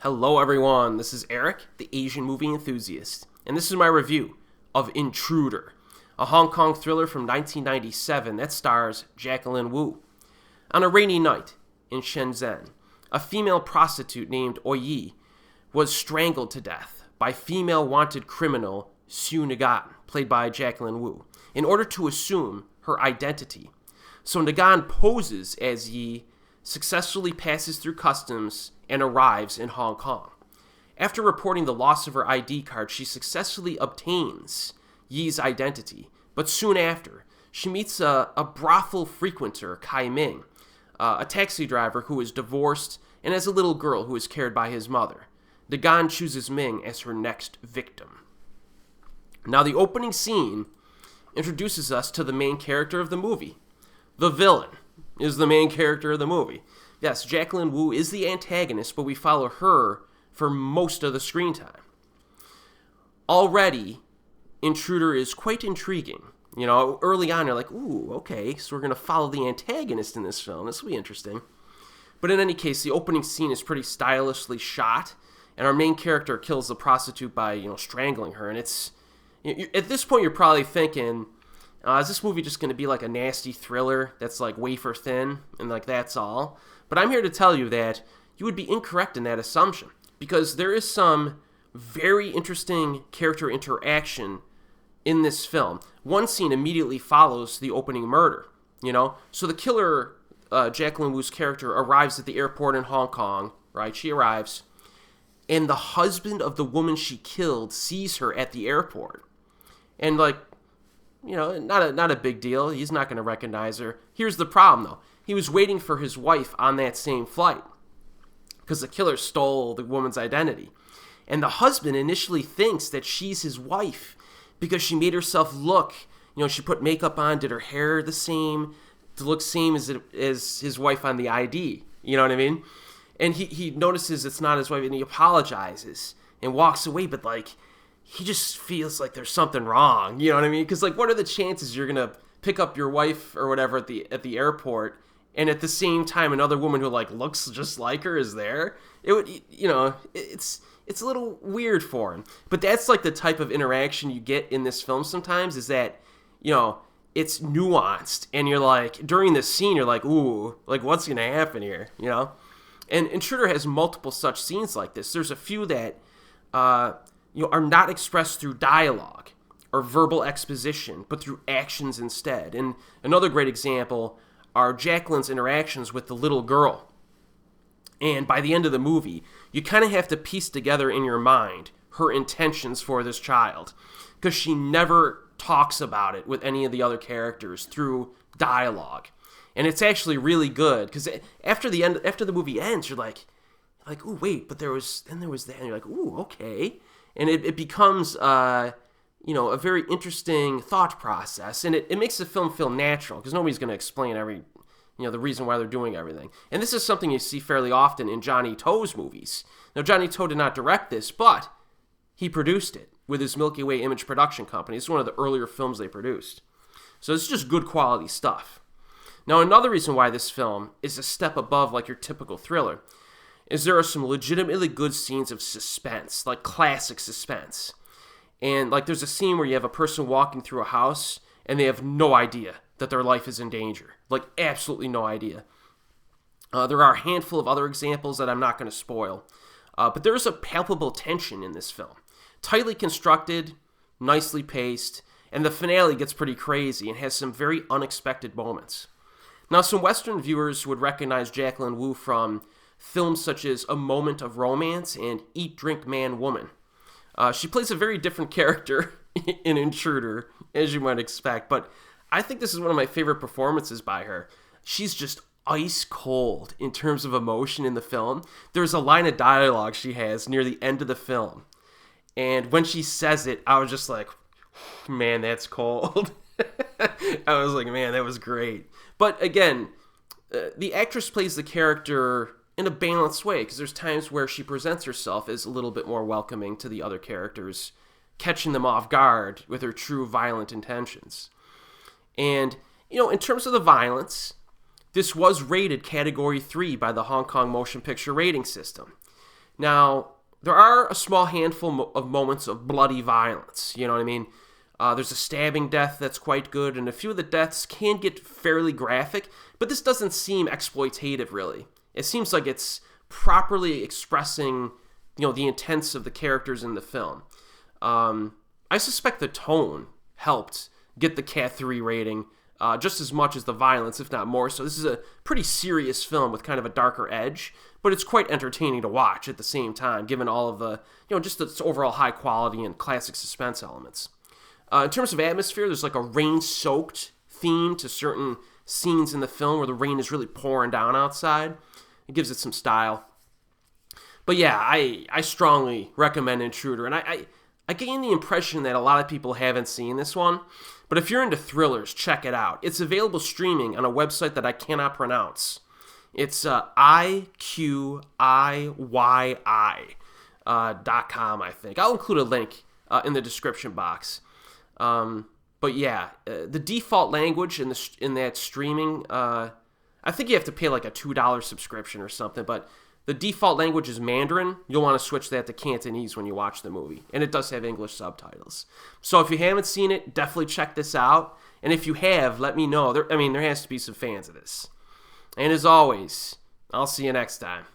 Hello everyone, this is Erik, the Asian movie enthusiast, and this is my review of Intruder, a Hong Kong thriller from 1997 that stars Jacklyn Wu. On a rainy night in Shenzhen, a female prostitute named Oi-yee was strangled to death by female wanted criminal Siu-ngan, played by Jacklyn Wu, in order to assume her identity. So Ngan poses as Yi, successfully passes through customs, and arrives in Hong Kong. After reporting the loss of her ID card, she successfully obtains Yi's identity, but soon after, she meets a brothel frequenter, Kai-ming, a taxi driver who is divorced and has a little girl who is cared by his mother. Ngan chooses Ming as her next victim. Now, the opening scene introduces us to the main character of the movie. The villain is the main character of the movie. Yes, Jacklyn Wu is the antagonist, but we follow her for most of the screen time. Already, Intruder is quite intriguing. You know, early on, you're like, ooh, okay, so we're going to follow the antagonist in this film. This will be interesting. But in any case, the opening scene is pretty stylishly shot, and our main character kills the prostitute by, strangling her. And it's, at this point, you're probably thinking, is this movie just going to be like a nasty thriller that's like wafer thin, and like that's all? But I'm here to tell you that you would be incorrect in that assumption, because there is some very interesting character interaction in this film. One scene immediately follows the opening murder, So the killer, Jacklyn Wu's character, arrives at the airport in Hong Kong, right? She arrives, and the husband of the woman she killed sees her at the airport. And not a big deal. He's not going to recognize her. Here's the problem, though. He was waiting for his wife on that same flight because the killer stole the woman's identity. And the husband initially thinks that she's his wife because she made herself look, she put makeup on, did her hair the same, to look same as his wife on the ID. You know what I mean? And he notices it's not his wife, and he apologizes and walks away, but he just feels like there's something wrong. You know what I mean? Because what are the chances you're gonna pick up your wife or whatever at the airport, and at the same time another woman who looks just like her is there? It would, it's a little weird for him. But that's the type of interaction you get in this film sometimes, is that, it's nuanced, and you're during this scene you're ooh, what's gonna happen here, And Intruder has multiple such scenes like this. There's a few that are not expressed through dialogue or verbal exposition, but through actions instead. And another great example are Jacklyn's interactions with the little girl. And by the end of the movie, you kind of have to piece together in your mind her intentions for this child, because she never talks about it with any of the other characters through dialogue. And it's actually really good, because after the movie ends, you're like, ooh, wait, but there was that, and you're like, ooh, okay. And it becomes, a very interesting thought process, and it makes the film feel natural, because nobody's going to explain the reason why they're doing everything. And this is something you see fairly often in Johnny To's movies. Now, Johnny To did not direct this, but he produced it with his Milky Way Image production company. It's one of the earlier films they produced. So it's just good quality stuff. Now, another reason why this film is a step above your typical thriller is there are some legitimately good scenes of suspense, classic suspense. And there's a scene where you have a person walking through a house and they have no idea that their life is in danger. Absolutely no idea. There are a handful of other examples that I'm not going to spoil. But there is a palpable tension in this film. Tightly constructed, nicely paced, and the finale gets pretty crazy and has some very unexpected moments. Now, some Western viewers would recognize Jacklyn Wu from films such as A Moment of Romance and Eat, Drink, Man, Woman. She plays a very different character in Intruder, as you might expect, but I think this is one of my favorite performances by her. She's just ice cold in terms of emotion in the film. There's a line of dialogue she has near the end of the film, and when she says it, I was just like, man, that's cold. I was like, man, that was great. But again, the actress plays the character in a balanced way, because there's times where she presents herself as a little bit more welcoming to the other characters, catching them off guard with her true violent intentions. And, in terms of the violence, this was rated Category 3 by the Hong Kong Motion Picture Rating System. Now, there are a small handful of moments of bloody violence, you know what I mean? There's a stabbing death that's quite good, and a few of the deaths can get fairly graphic, but this doesn't seem exploitative, really. It seems like it's properly expressing, the intents of the characters in the film. I suspect the tone helped get the Cat 3 rating just as much as the violence, if not more. So this is a pretty serious film with kind of a darker edge, but it's quite entertaining to watch at the same time, given all of the, just its overall high quality and classic suspense elements. In terms of atmosphere, there's like a rain-soaked theme to certain scenes in the film where the rain is really pouring down outside. It gives it some style. But yeah, I strongly recommend Intruder, and I gain the impression that a lot of people haven't seen this one, but if you're into thrillers, check it out. It's available streaming on a website that I cannot pronounce. It's IQIYI.com, I think. I'll include a link in the description box. But yeah, the default language in that streaming, I think you have to pay like a $2 subscription or something, but the default language is Mandarin. You'll want to switch that to Cantonese when you watch the movie. And it does have English subtitles. So if you haven't seen it, definitely check this out. And if you have, let me know. There has to be some fans of this. And as always, I'll see you next time.